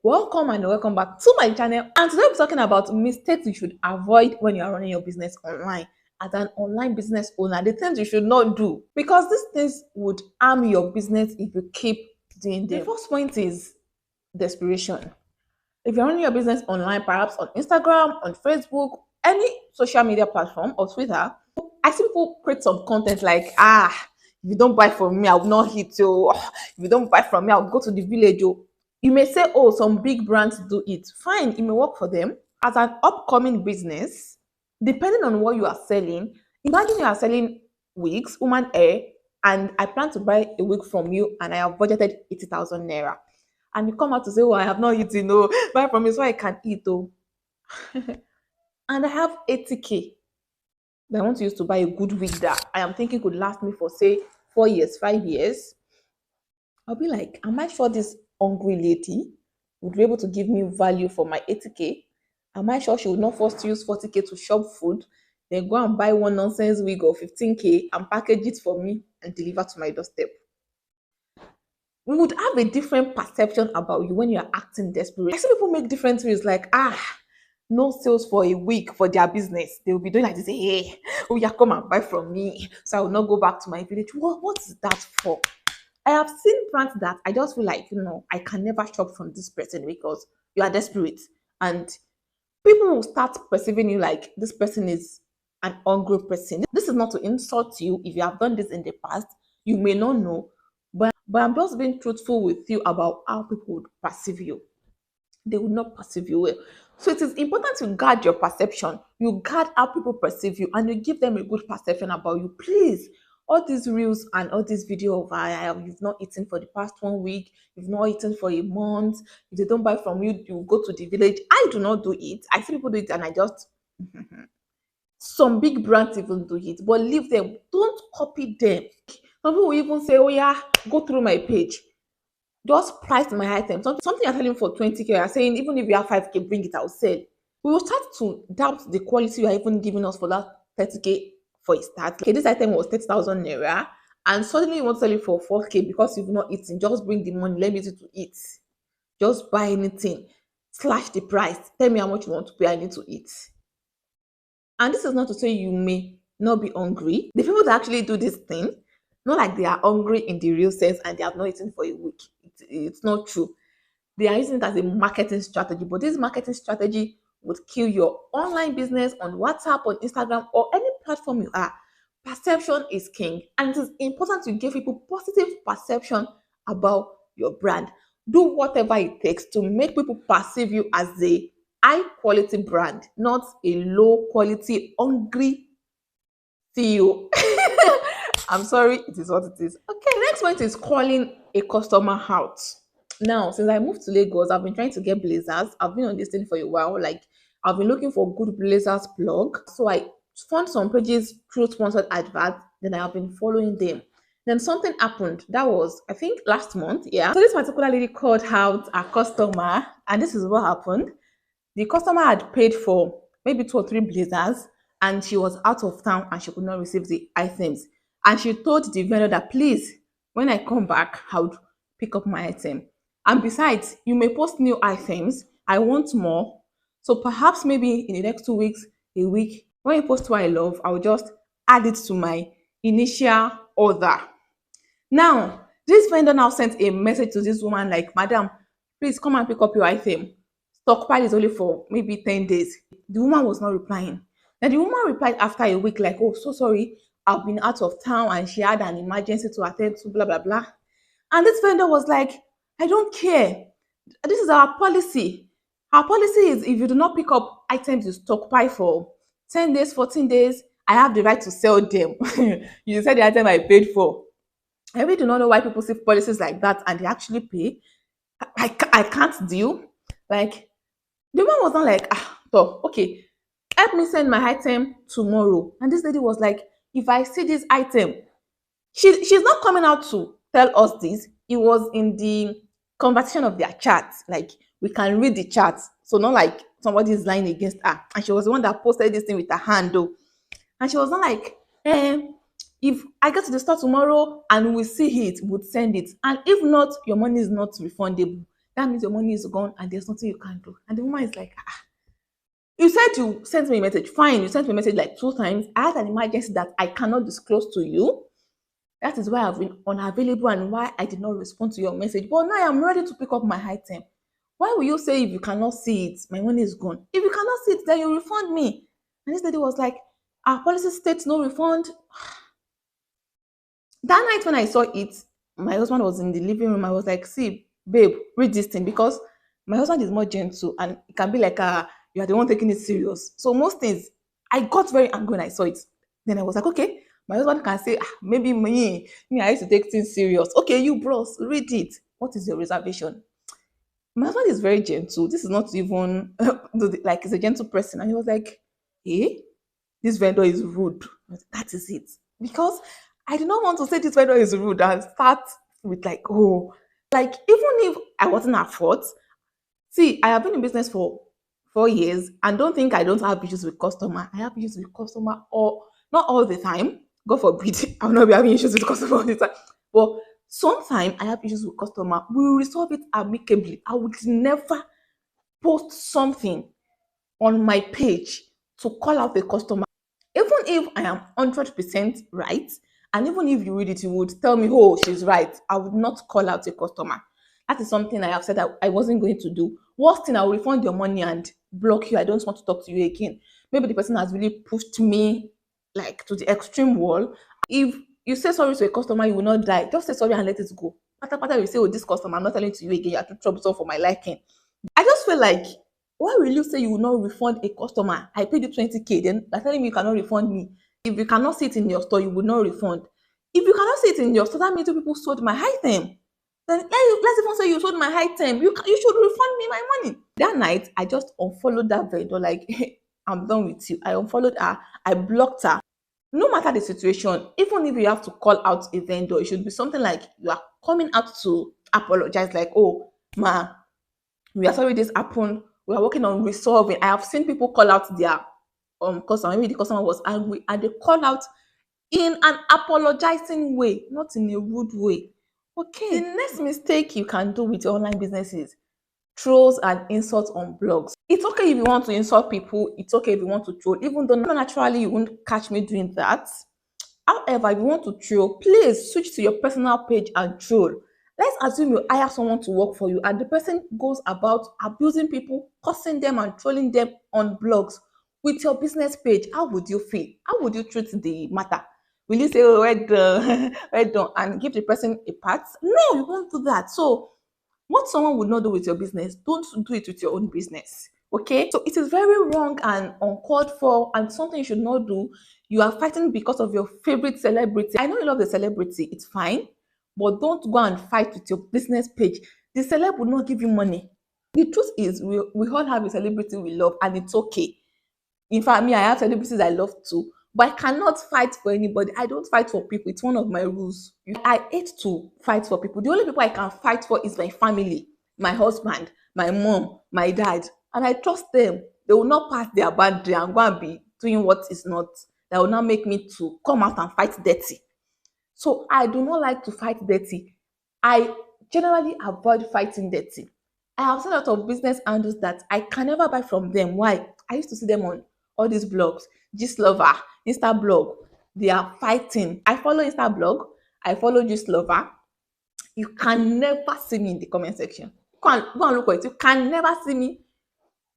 Welcome and welcome back to my channel. And today we're talking about mistakes you should avoid when you are running your business online. As an online business owner, the things you should not do, because these things would harm your business if you keep doing them. The first point is desperation. If you're running your business online, perhaps on Instagram, on Facebook, any social media platform or Twitter, I see people create some content like, if you don't buy from me, I will not hit you. If you don't buy from me, I'll go to the village. Oh. You may say, oh, some big brands do it. Fine, it may work for them. As an upcoming business, depending on what you are selling, imagine you are selling wigs, woman hair, and I plan to buy a wig from you and I have budgeted 80,000 naira. And you come out to say, oh, I have not eaten, no, buy from me so I can eat, oh. And I have 80K that I want to use to buy a good wig that I am thinking could last me for, say, 4 years, 5 years. I'll be like, am I sure this hungry lady would be able to give me value for my 80K? Am I sure she would not force to use 40K to shop food, then go and buy one nonsense wig of 15K and package it for me and deliver to my doorstep? We would have a different perception about you when you're acting desperate. I see people make different reels like, no sales for a week for their business. They will be doing like this, hey, oh yeah, come and buy from me. So I will not go back to my village. What is that for? I have seen brands that I just feel like, I can never shop from this person because you are desperate. And people will start perceiving you like this person is an hungry person. This is not to insult you. If you have done this in the past, you may not know. But I'm just being truthful with you about how people would perceive you. They would not perceive you well. So it is important to guard your perception. You guard how people perceive you and you give them a good perception about you. Please, all these reels and all this video of you've not eaten for the past 1 week, you've not eaten for a month, if they don't buy from you, you go to the village. I do not do it. I see people do it and I just some big brands even do it, but leave them. Don't copy them. Some people will even say, oh yeah, go through my page. Just price my item. Something you're selling for 20K, you're saying even if you have 5K, bring it, I'll sell. We will start to doubt the quality you are even giving us for that 30K for a start. Okay, this item was 30,000 naira, and suddenly you want to sell it for 4K because you've not eaten. Just bring the money, let me use it to eat. Just buy anything, slash the price, tell me how much you want to pay, I need to eat. And this is not to say you may not be hungry. The people that actually do this thing, not like they are hungry in the real sense and they have not eaten for a week. It's not true. They are using it as a marketing strategy, but this marketing strategy would kill your online business on WhatsApp, on Instagram, or any platform you are. Perception is king, and it is important to give people positive perception about your brand. Do whatever it takes to make people perceive you as a high quality brand, not a low quality, hungry CEO. I'm sorry, it is what it is. Okay, next point is calling a customer out. Now, since I moved to Lagos, I've been trying to get blazers. I've been on this thing for a while. Like, I've been looking for good blazers blog. So I found some pages through sponsored adverts. Then I have been following them. Then something happened. That was, I think, last month. Yeah. So this particular lady called out a customer, and this is what happened. The customer had paid for maybe 2 or 3 blazers, and she was out of town and she could not receive the items. And she told the vendor that, please, when I come back, I would pick up my item. And besides, you may post new items. I want more. So perhaps maybe in the next 2 weeks, a week, when you post what I love, I'll just add it to my initial order. Now, this vendor now sent a message to this woman like, madam, please come and pick up your item. Stockpile is only for maybe 10 days. The woman was not replying. Then the woman replied after a week like, oh, so sorry, I've been out of town and she had an emergency to attend to, blah, blah, blah. And this vendor was like, I don't care. This is our policy. Our policy is if you do not pick up items you stockpile for 10 days, 14 days, I have the right to sell them. You said the item I paid for. I really do not know why people see policies like that and they actually pay. I can't deal. Like, the woman was not like, so, okay, help me send my item tomorrow. And this lady was like, if I see this item, she's not coming out to tell us this. It was in the conversation of their chat. Like, we can read the chat. So not like somebody is lying against her. And she was the one that posted this thing with her hand though. And she was not like, if I get to the store tomorrow and we see it, we'll send it. And if not, your money is not refundable. That means your money is gone and there's nothing you can do. And the woman is like, you said you sent me a message. Fine, you sent me a message like 2 times. I had an emergency that I cannot disclose to you. That is why I've been unavailable and why I did not respond to your message. But now I'm ready to pick up my item. Why will you say if you cannot see it, my money is gone? If you cannot see it, then you refund me. And this lady was like, our policy states no refund. That night when I saw it, my husband was in the living room. I was like, see, babe, read this thing because my husband is more gentle and it can be like, you are the one taking it serious. So most things, I got very angry when I saw it. Then I was like, okay, my husband can say, maybe me, I used to take things serious. Okay, you bros, read it. What is your reservation? My husband is very gentle. This is not even like he's a gentle person. And he was like, eh? This vendor is rude. That is it. Because I do not want to say this vendor is rude and start with like, oh, like even if I wasn't at fault, see, I have been in business for 4 years and don't think I don't have issues with customer. I have issues with customer or not all the time. God forbid, I will not be having issues with customer all the time. But sometimes I have issues with customer. We will resolve it amicably. I would never post something on my page to call out the customer. Even if I am 100% right, and even if you read it, you would tell me, oh, she's right. I would not call out a customer. That is something I have said that I wasn't going to do. Worst thing, I will refund your money and block you. I don't want to talk to you again. Maybe the person has really pushed me like to the extreme wall. If you say sorry to a customer, you will not die. Just say sorry and let it go. Pata you say, oh, this customer, I'm not telling to you again. You are too troublesome for my liking. I just feel like, why will you say you will not refund a customer? I paid you 20K, then you're telling me you cannot refund me. If you cannot see it in your store, you will not refund. If you cannot see it in your store, that means you people sold my item. Then let's even say you sold my item. You should refund me my money. That night, I just unfollowed that vendor. Like, I'm done with you. I unfollowed her. I blocked her. No matter the situation, even if you have to call out a vendor, it should be something like you are coming out to apologize. Like, oh, ma, we are sorry this happened. We are working on resolving. I have seen people call out their customer. Maybe the customer was angry and they call out in an apologizing way, not in a rude way. Okay. The next mistake you can do with your online business is trolls and insults on blogs. It's okay if you want to insult people. It's okay if you want to troll, even though naturally you won't catch me doing that. However, if you want to troll, please switch to your personal page and troll. Let's assume you hire someone to work for you and the person goes about abusing people, cursing them and trolling them on blogs with your business page. How would you feel? How would you treat the matter? Will you say, oh, well done, well done, and give the person a pat? No, you won't do that. So what someone would not do with your business, don't do it with your own business. Okay? So it is very wrong and uncalled for and something you should not do. You are fighting because of your favorite celebrity. I know you love the celebrity, it's fine, but don't go and fight with your business page. The celeb will not give you money. The truth is, we all have a celebrity we love, and it's okay. In fact, me, I have celebrities I love too, but I cannot fight for anybody. I don't fight for people. It's one of my rules. I hate to fight for people. The only people I can fight for is my family, my husband, my mom, my dad, and I trust them. They will not pass their boundary and go and be doing what is not. That will not make me to come out and fight dirty. So I do not like to fight dirty. I generally avoid fighting dirty. I have seen a lot of business handles that I can never buy from them. Why? I used to see them on all these blogs, Gistlover, Instablog. They are fighting. I follow Instablog. I follow Gistlover. You can never see me in the comment section. Go and look at it. You can never see me.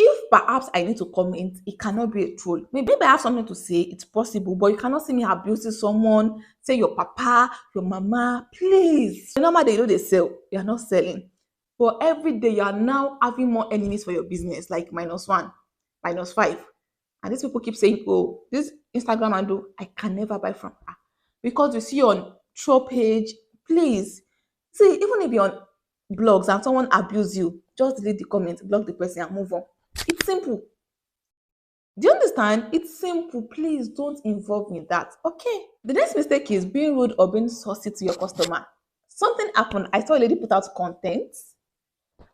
If perhaps I need to comment, it cannot be a troll. Maybe I have something to say, it's possible, but you cannot see me abusing someone, say your papa, your mama, please. The normal day, they sell, you are not selling. But every day, you are now having more enemies for your business, like -1, -5. And these people keep saying, oh, this Instagram handle, I can never buy from her. Because you see on troll page, please. See, even if you're on blogs and someone abuse you, just delete the comment, block the person and move on. It's simple. Do you understand? It's simple. Please don't involve in that. Okay. The next mistake is being rude or being saucy to your customer. Something happened. I saw a lady put out content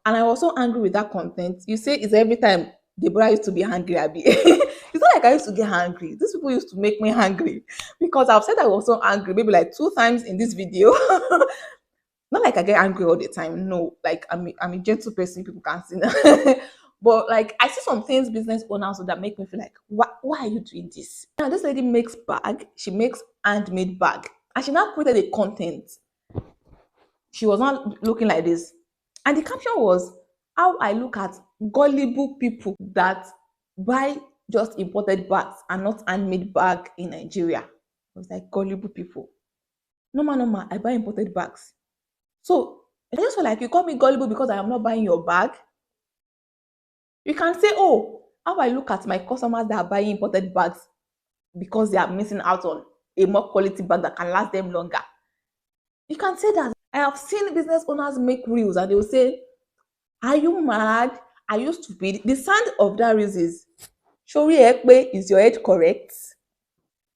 and I was so angry with that content. You say it's every time Deborah used to be angry, Abby. It's not like I used to get angry. These people used to make me angry because I've said I was so angry maybe like 2 times in this video. Not like I get angry all the time. No, like I'm a gentle person. People can see that. But like I see some things business owners that make me feel like, why are you doing this? Now this lady makes bag. She makes handmade bag, and she now created a content. She was not looking like this, and the caption was, "How I look at gullible people that buy just imported bags and not handmade bag in Nigeria." I was like, gullible people. No, I buy imported bags. So I just feel like you call me gullible because I am not buying your bag. You can say, oh, how I look at my customers that are buying imported bags because they are missing out on a more quality bag that can last them longer. You can say that. I have seen business owners make reels and they will say, are you mad? Are you stupid? The sound of that reels is, Shori Ekpe, is your head correct?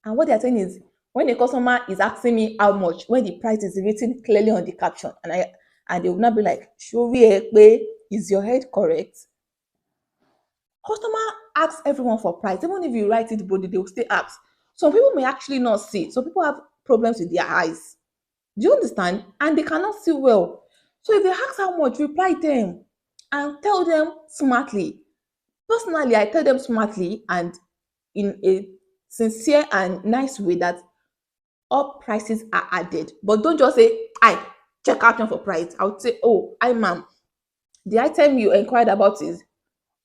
And what they're saying is, when a customer is asking me how much, when the price is written clearly on the caption, and they will not be like, Shori Ekpe, is your head correct? Customer asks everyone for price. Even if you write it boldly, they will still ask. Some people may actually not see. Some people have problems with their eyes. Do you understand? And they cannot see well. So if they ask how much, reply them and tell them smartly. Personally, I tell them smartly and in a sincere and nice way that all prices are added. But don't just say, I check caption for price. I would say, oh, I ma'am, the item you inquired about is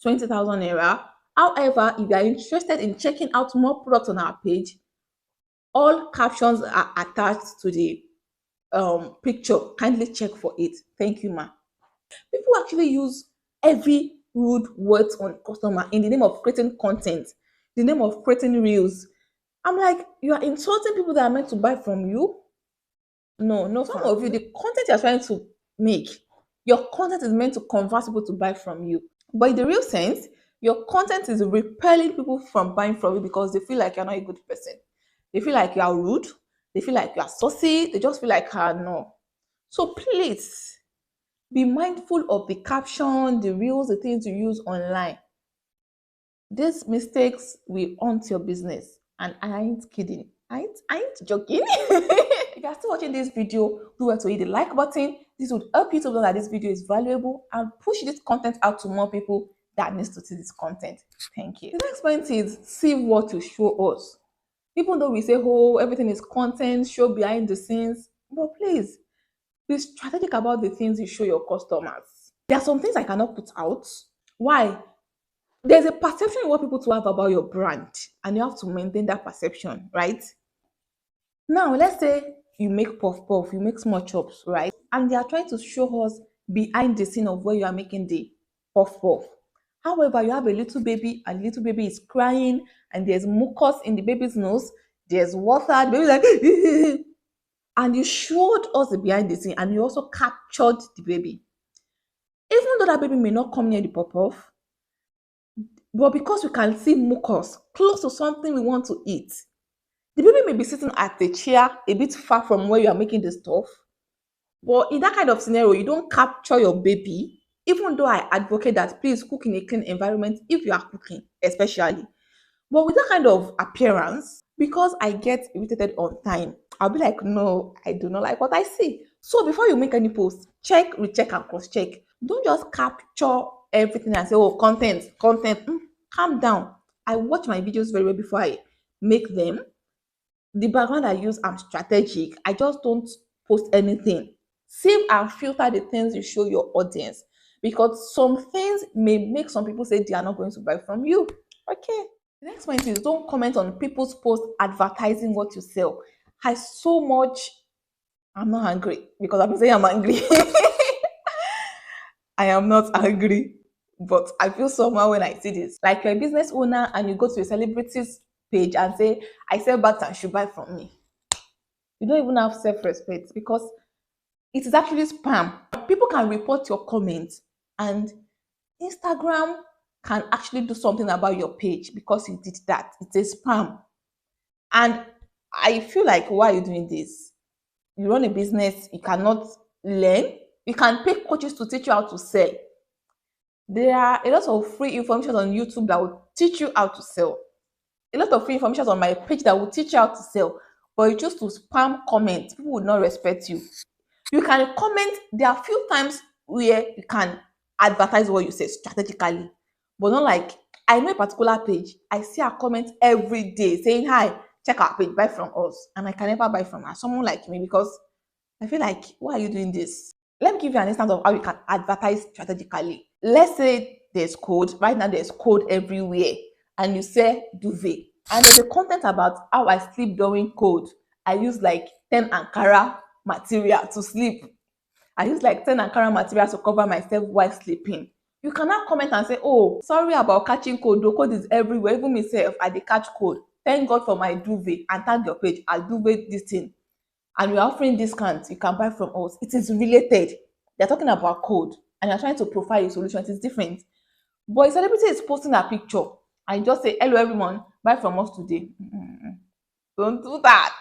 20,000 naira. However, if you are interested in checking out more products on our page, all captions are attached to the picture. Kindly check for it. Thank you, ma. People actually use every rude words on customer in the name of creating content, the name of creating reels. I'm like, you are insulting people that are meant to buy from you. No, no, some of you, the content you're trying to make, your content is meant to convert people to buy from you. But in the real sense, your content is repelling people from buying from you because they feel like you're not a good person. They feel like you are rude. They feel like you are saucy. They just feel like, no. So please be mindful of the caption, the reels, the things you use online. These mistakes will haunt your business. And I ain't kidding. I ain't joking. If you are still watching this video, do well to hit the like button. This would help you to know that this video is valuable and push this content out to more people that needs to see this content. Thank you. The next point is see what you show us. Even though we say, oh, everything is content, show behind the scenes, but please be strategic about the things you show your customers. There are some things I cannot put out. Why? There's a perception you want people to have about your brand, and you have to maintain that perception, right? Now, let's say you make puff puff, you make small chops, right? And they are trying to show us behind the scene of where you are making the puff puff. However, you have a little baby, and the little baby is crying, and there's mucus in the baby's nose, there's water, the baby's like, and you showed us the behind the scene, and you also captured the baby. Even though that baby may not come near the puff puff, but because we can see mucus close to something we want to eat, the baby may be sitting at a chair a bit far from where you are making the stuff. But in that kind of scenario, you don't capture your baby, even though I advocate that please cook in a clean environment if you are cooking, especially. But with that kind of appearance, because I get irritated on time, I'll be like, no, I do not like what I see. So before you make any post, check, recheck, and cross-check. Don't just capture everything and say, oh, content. Calm down. I watch my videos very well before I make them. The background I use, I'm strategic. I just don't post anything. Save and filter the things you show your audience because some things may make some people say they are not going to buy from you. Okay. The next point is don't comment on people's posts advertising what you sell. I'm not angry because I'm saying I'm angry. I am not angry, but I feel somehow when I see this. Like you're a business owner and you go to a celebrity's page and say, I sell bags and should buy from me. You don't even have self-respect because it is actually spam. People can report your comments and Instagram can actually do something about your page because you did that. It's a spam. And I feel like, why are you doing this? You run a business, you cannot learn. You can pay coaches to teach you how to sell. There are a lot of free information on YouTube that will teach you how to sell. A lot of free information on my page that will teach you how to sell. But you choose to spam comments, people will not respect you. You can comment. There are few times where you can advertise what you say strategically, but not like I know a particular page. I see a comment every day saying, "Hi, check our page, buy from us," and I can never buy from her. Someone like me, because I feel like, why are you doing this? Let me give you an instance of how you can advertise strategically. Let's say there's code. Right now, there's code everywhere, and you say duvet. And there's a content about how I sleep during cold. I use like 10 Ankara material to sleep. I use like 10 Ankara material to cover myself while sleeping. You cannot comment and say, oh, sorry about catching cold. The code is everywhere. Even myself, I dey catch cold. Thank God for my duvet, and tag your page. I'll duvet this thing, and we're offering discounts, you can buy from us. It is related. They're talking about code, and you're trying to profile a solution. It is different. But a celebrity is posting a picture and you just say, hello everyone, buy from us today. Don't do that.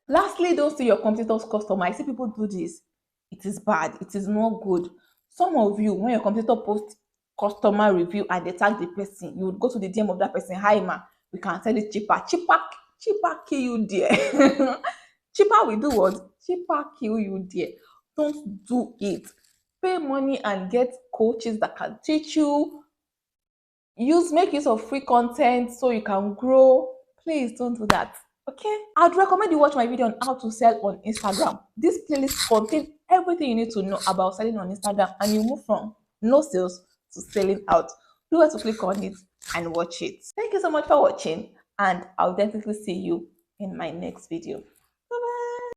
Lastly, don't see your competitor's customer. I see people do this. It is bad. It is not good. Some of you, when your competitor posts customer review and they tag the person, you would go to the DM of that person. Hi, ma, we can sell it cheaper. Cheaper kill you there. Cheaper we do what? Cheaper kill you there. Don't do it. Pay money and get coaches that can teach you. Make use of free content so you can grow. Please don't do that. Okay, I'd recommend you watch my video on how to sell on Instagram. This playlist contains everything you need to know about selling on Instagram, and you move from no sales to selling out. Do well to click on it and watch it. Thank you so much for watching, and I'll definitely see you in my next video.